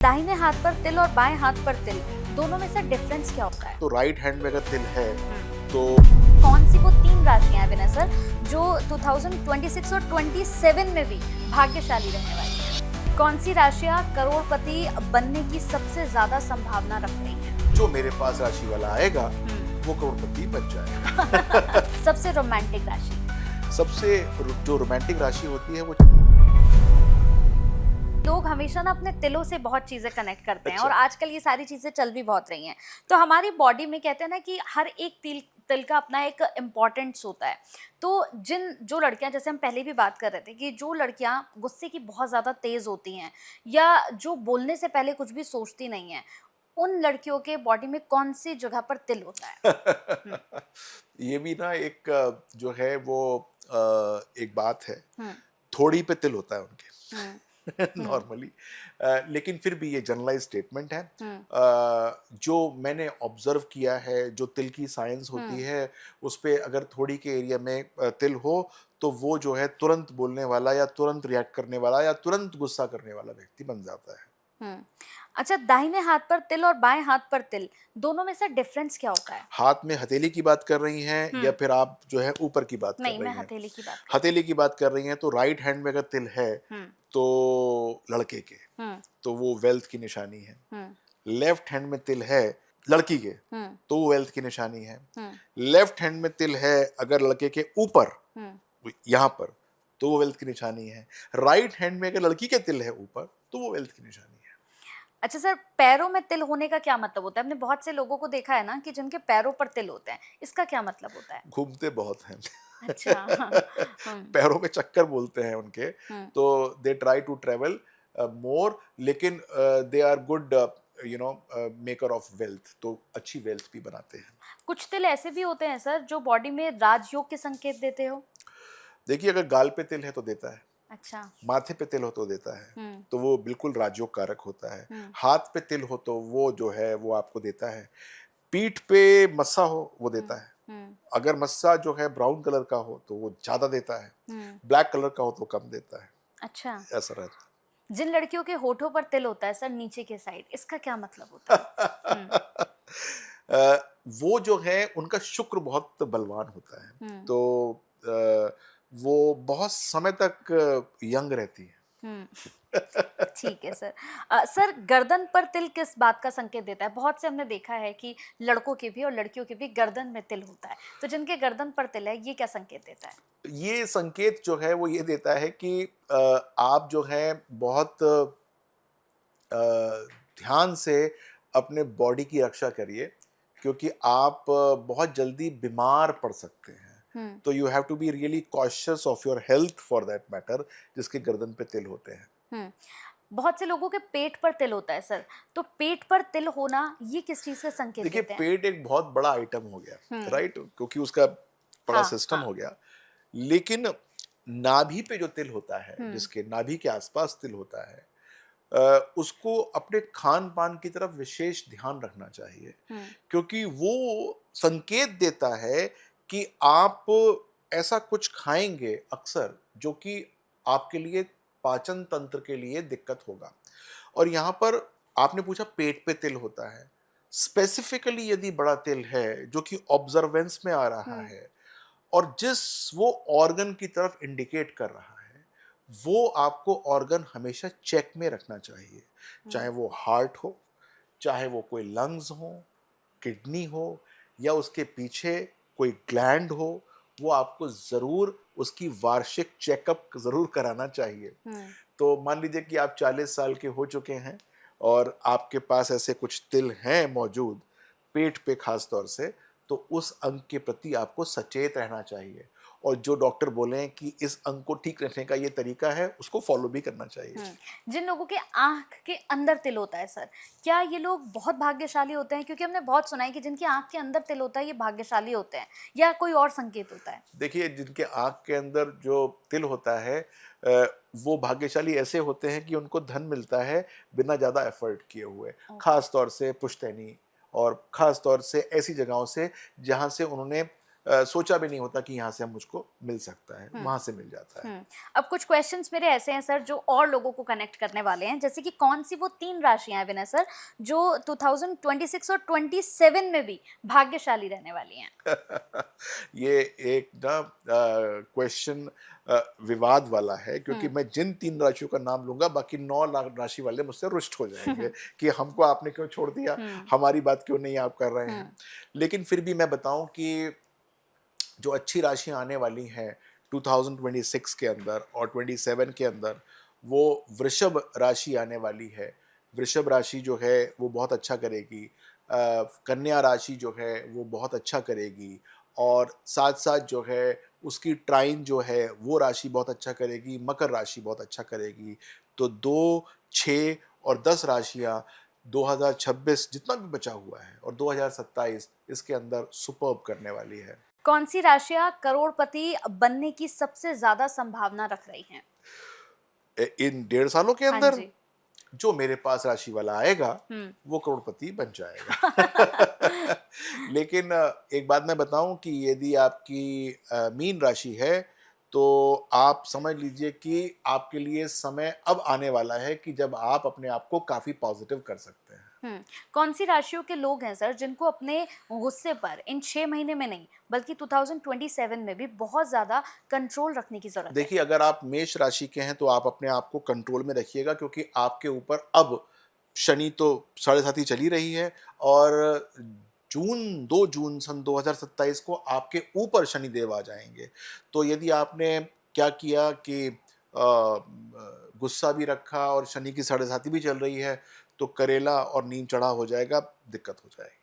दाहिने हाथ पर तिल और बाएं हाथ पर तिल, दोनों में से डिफरेंस क्या होता है? तो राइट हैंड में अगर तिल है तो कौन सी वो तीन राशियां हैं विनय सर जो 2026 और 27 में भी भाग्यशाली रहने वाली हैं? कौन सी राशियां करोड़पति बनने की सबसे ज्यादा संभावना रख रही हैं? जो मेरे पास राशि वाला आएगा वो करोड़पति बन जाएगा। सबसे रोमांटिक राशि? सबसे जो रोमांटिक राशि होती है वो लोग हमेशा ना अपने तिलों से बहुत चीजें कनेक्ट करते हैं अच्छा। और आजकल ये सारी चीजें चल भी बहुत रही हैं। तो हमारी बॉडी में कहते हैं ना कि हर एक तिल तिल का अपना एक इम्पोर्टेंस होता है। तो जो लड़कियां, जैसे हम पहले भी बात कर रहे थे कि जो लड़कियां गुस्से की बहुत ज़्यादा तेज़ होती हैं या जो बोलने से पहले कुछ भी सोचती नहीं हैं, उन लड़कियों के बॉडी में कौन सी जगह पर तिल होता है? हम्म, ये भी ना एक जो है वो एक बात है। हम्म, थोड़ी पे तिल होता है उनके हम्म, हम्म, नॉर्मली। लेकिन फिर भी ये जनरलाइज स्टेटमेंट है। हम्म, जो मैंने ऑब्जर्व किया है, जो तिल की साइंस होती हम्म, है उस पे अगर थोड़ी के एरिया में तिल हो तो वो जो है तुरंत बोलने वाला या तुरंत रिएक्ट करने वाला या तुरंत गुस्सा करने वाला व्यक्ति बन जाता है। हम्म। अच्छा, दाहिने हाथ पर तिल और बाएं हाथ पर तिल, दोनों में से डिफरेंस क्या होता है? हाथ में हथेली की बात कर रही हैं या हम्म। फिर आप जो है ऊपर की बात कर नहीं, मैं रही हैं? हथेली की बात कर रही हथेली की बात कर रही हैं तो राइट हैंड में अगर तिल है हूँ। तो लड़के के, हुँ, तो वो वेल्थ की निशानी है। हुँ, लेफ्ट हैंड में तिल है लड़की के हुँ, तो वो वेल्थ की निशानी है। हुँ, लेफ्ट हैंड में तिल है अगर लड़के के ऊपर, हुँ। यहाँ पर, तो वो वेल्थ की निशानी है। राइट हैंड में अगर लड़की के तिल है ऊपर तो वो वेल्थ की निशानी है। अच्छा सर, पैरों में तिल होने का क्या मतलब होता है? हमने बहुत से लोगों को देखा है ना कि जिनके पैरों पर तिल होते हैं, इसका क्या मतलब होता है? घूमते बहुत हैं। अच्छा। हुँ, पैरों में चक्कर बोलते हैं उनके। हुँ। तो they try to travel more, लेकिन they are good maker of wealth, तो अच्छी वेल्थ भी बनाते हैं। कुछ तिल ऐसे भी होते हैं सर जो बॉडी में राजयोग के संकेत देते हो? देखिए, अगर गाल पे तिल है तो देता है, अच्छा। माथे पे तिल हो तो देता है, हुँ, तो वो बिल्कुल राजयोग कारक होता है। हुँ, हाथ पे तिल हो तो वो जो है वो आपको देता है। पीठ पे मस्सा हो वो हुँ, देता है। हुँ, अगर मस्सा जो है ब्राउन कलर का हो तो वो ज़्यादा देता है, हुँ। ब्लैक कलर का हो तो कम देता है, अच्छा। ऐसा रहता जिन लड़कियों के होठों पर तिल होता है सर नीचे के साइड, इसका क्या मतलब होता है? हुँ, है। वो जो है उनका शुक्र बहुत बलवान होता है, हुँ, तो वो बहुत समय तक यंग रहती है। हुँ। ठीक है सर। सर, गर्दन पर तिल किस बात का संकेत देता है? बहुत से हमने देखा है कि लड़कों के भी और लड़कियों के भी गर्दन में तिल होता है। तो जिनके गर्दन पर तिल है, ये क्या संकेत देता है? ये संकेत जो है वो ये देता है कि आप जो है बहुत ध्यान से अपने बॉडी की रक्षा करिए, क्योंकि आप बहुत जल्दी बीमार पड़ सकते हैं। हुँ, तो you have to be really cautious of your health for that matter, जिसके गर्दन पे तिल होते हैं। हुँ। बहुत से लोगों के पेट पर तिल होता है सर। तो पेट पर तिल होना, ये किस चीज़ का संकेत देखिए, देते हैं? पेट एक बहुत बड़ा आइटम हो गया, हुँ। राइट? क्योंकि उसका बड़ा हाँ, सिस्टम हाँ। हो गया। लेकिन नाभि पे जो तिल होता है, हुँ, जिसके नाभि के आसपास तिल होता है, उसको अपने खान-पान की तरफ विशेष ध्यान रखना चाहिए, हुँ, क्योंकि वो संकेत देता है कि आप ऐसा कुछ खाएँगे अक्सर जो कि आपके लिए पाचन तंत्र के लिए दिक्कत होगा। और यहाँ पर आपने पूछा पेट पे तिल होता है। स्पेसिफिकली यदि बड़ा तिल है जो कि ऑब्जर्वेंस में आ रहा हुँ, है और जिस वो ऑर्गन की तरफ इंडिकेट कर रहा है, वो आपको ऑर्गन हमेशा चेक में रखना चाहिए। चाहे हुँ, वो हार्ट हो, चाहे वो कोई लंग्स हो, किडनी हो या उसके पीछे कोई ग्लैंड हो, वो आपको ज़रूर उसकी वार्षिक चेकअप ज़रूर कराना चाहिए। हुँ। तो मान लीजिए कि आप 40 साल के हो चुके हैं और आपके पास ऐसे कुछ तिल हैं मौजूद, पेट पे खास तौर से, तो उस अंग के प्रति आपको सचेत रहना चाहिए और जो डॉक्टर बोलें कि इस अंग को ठीक रखने का ये तरीका है, उसको फॉलो भी करना चाहिए। हुँ। जिन लोगों के आँख के अंदर तिल होता है सर, क्या ये लोग बहुत भाग्यशाली होते हैं? क्योंकि हमने बहुत सुना है कि जिनकी आँख के अंदर तिल होता है, ये भाग्यशाली होते हैं, या कोई और संकेत होता है? देखिए, जिनके आँख के अंदर जो तिल होता है, वो भाग्यशाली ऐसे होते हैं कि उनको धन मिलता है बिना ज़्यादा एफर्ट किए हुए। ओके। ख़ास तौर से पुश्तैनी और ख़ास तौर से ऐसी जगहों से जहाँ से उन्होंने सोचा भी नहीं होता कि यहाँ से मुझको मिल सकता है, वहाँ से मिल जाता है। अब कुछ क्वेश्चंस मेरे ऐसे हैं सर जो और लोगों को कनेक्ट करने वाले हैं, जैसे कि कौन सी वो 3 राशियां हैं विनय सर जो 2026 और 27 में भी भाग्यशाली रहने वाली हैं? ये एक ना क्वेश्चन विवाद वाला है, क्योंकि मैं जिन 3 राशियों का नाम लूँगा बाकी 9 राशि वाले मुझसे रुष्ट हो जाएँगे कि हमको आपने क्यों छोड़ दिया, हमारी बात क्यों नहीं आप कर रहे हैं। लेकिन फिर भी मैं बताऊँ कि जो अच्छी राशियाँ आने वाली हैं 2026 के अंदर और 27 के अंदर, वो वृषभ राशि आने वाली है। वृषभ राशि जो है वो बहुत अच्छा करेगी। कन्या राशि जो है वो बहुत अच्छा करेगी, और साथ-साथ जो है उसकी ट्राइन जो है वो राशि बहुत अच्छा करेगी, मकर राशि बहुत अच्छा करेगी। तो 2, 6 और 10 राशियाँ 2026 जितना भी बचा हुआ है और 2027 इसके अंदर सुपर्ब करने वाली है। कौन सी राशियां करोड़पति बनने की सबसे ज्यादा संभावना रख रही हैं? इन 1.5 सालों के हाँ अंदर जी। जो मेरे पास राशि वाला आएगा हम्म। वो करोड़पति बन जाएगा। लेकिन एक बात मैं बताऊं कि यदि आपकी मीन राशि है तो आप समझ लीजिए कि आपके लिए समय अब आने वाला है कि जब आप अपने आप को काफी पॉजिटिव कर सकते हैं। कौन सी राशियों के लोग हैं सर जिनको अपने गुस्से पर इन 6 महीने में नहीं बल्कि 2027 में भी बहुत ज्यादा कंट्रोल रखने की जरूरत है? देखिए, अगर आप मेष राशि के हैं तो आप अपने आप को कंट्रोल में रखिएगा, क्योंकि आपके ऊपर अब शनि तो 7.5 ही चल ही रही है, और 2 जून सन 2027 को आपके ऊपर शनिदेव आ जाएंगे। तो यदि आपने क्या किया कि गुस्सा भी रखा और शनि की 7.5 भी चल रही है, तो करेला और नीम चढ़ा हो जाएगा, दिक्कत हो जाएगी।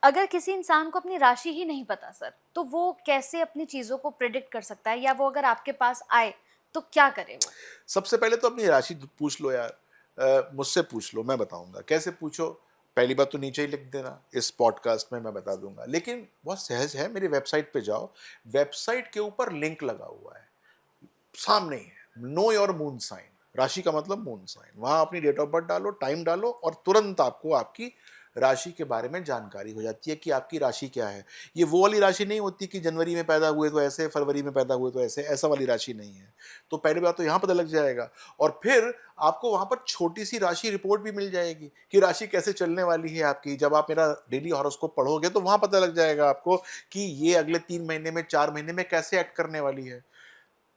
अगर किसी इंसान को अपनी राशि ही नहीं पता सर, तो वो कैसे अपनी चीजों को प्रिडिक्ट कर सकता है, या वो अगर आपके पास आए तो क्या करे वो? सबसे पहले तो अपनी राशि पूछ लो यार। मुझसे पूछ लो, मैं बताऊंगा। कैसे पूछो? पहली बात तो नीचे ही लिख देना, इस पॉडकास्ट में मैं बता दूंगा। लेकिन बहुत सहज है, मेरी वेबसाइट पे जाओ, वेबसाइट के ऊपर लिंक लगा हुआ है, सामने ही है, नो योर मून साइन। राशि का मतलब मून साइन। वहां अपनी डेट ऑफ बर्थ डालो, टाइम डालो, और तुरंत आपको आपकी राशि के बारे में जानकारी हो जाती है कि आपकी राशि क्या है। ये वो वाली राशि नहीं होती कि जनवरी में पैदा हुए तो ऐसे, फरवरी में पैदा हुए तो ऐसे, ऐसा वाली राशि नहीं है। तो पहली बात तो यहाँ पता लग जाएगा, और फिर आपको वहां पर छोटी सी राशि रिपोर्ट भी मिल जाएगी कि राशि कैसे चलने वाली है आपकी। जब आप मेरा डेली हॉरोस्कोप पढ़ोगे तो वहां पता लग जाएगा आपको कि ये अगले 3 महीने में, 4 महीने में कैसे एक्ट करने वाली है।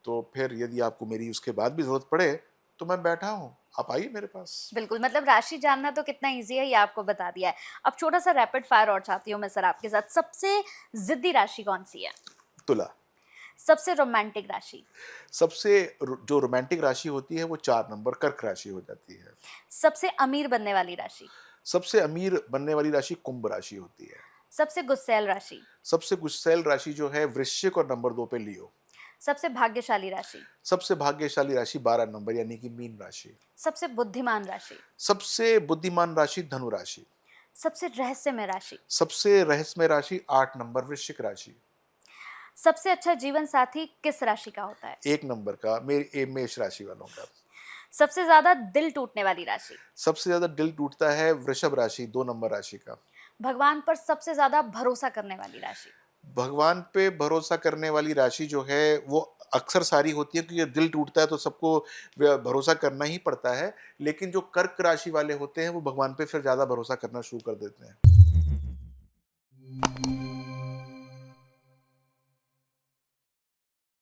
तो फिर यदि आपको मेरी उसके बाद भी ज़रूरत पड़े, तो मैं बैठा हूँ, आप आइए मेरे पास। बिल्कुल, मतलब राशि जानना तो कितना इजी है ये आपको बता दिया है। अब छोटा सा रैपिड फायर और चाहती हूँ मैं सर आपके साथ। सबसे जिद्दी राशि कौन सी है? तुला। सबसे रोमांटिक राशि? सबसे जो रोमांटिक राशि होती है वो 4 नंबर कर्क राशि हो जाती है। सबसे अमीर बनने वाली राशि? सबसे अमीर बनने वाली राशि कुंभ राशि होती है। सबसे गुस्सैल राशि? सबसे गुस्सैल राशि जो है वृश्चिक, और नंबर 2 पे लियो। सबसे भाग्यशाली राशि? सबसे भाग्यशाली राशि 12 नंबर यानी कि मीन राशि। सबसे बुद्धिमान राशि? सबसे बुद्धिमान राशि धनु राशि। सबसे रहस्यमय राशि? सबसे रहस्यमय राशि 8 नंबर वृश्चिक राशि। सबसे अच्छा जीवन साथी किस राशि का होता है? 1 नंबर का मेष राशि वालों का। सबसे ज्यादा दिल टूटने वाली राशि? सबसे ज्यादा दिल टूटता है वृषभ राशि, 2 नंबर राशि का। भगवान पर सबसे ज्यादा भरोसा करने वाली राशि? भगवान पे भरोसा करने वाली राशि जो है वो अक्सर सारी होती है, क्योंकि दिल टूटता है तो सबको भरोसा करना ही पड़ता है। लेकिन जो कर्क राशि वाले होते हैं वो भगवान पे फिर ज्यादा भरोसा करना शुरू कर देते हैं।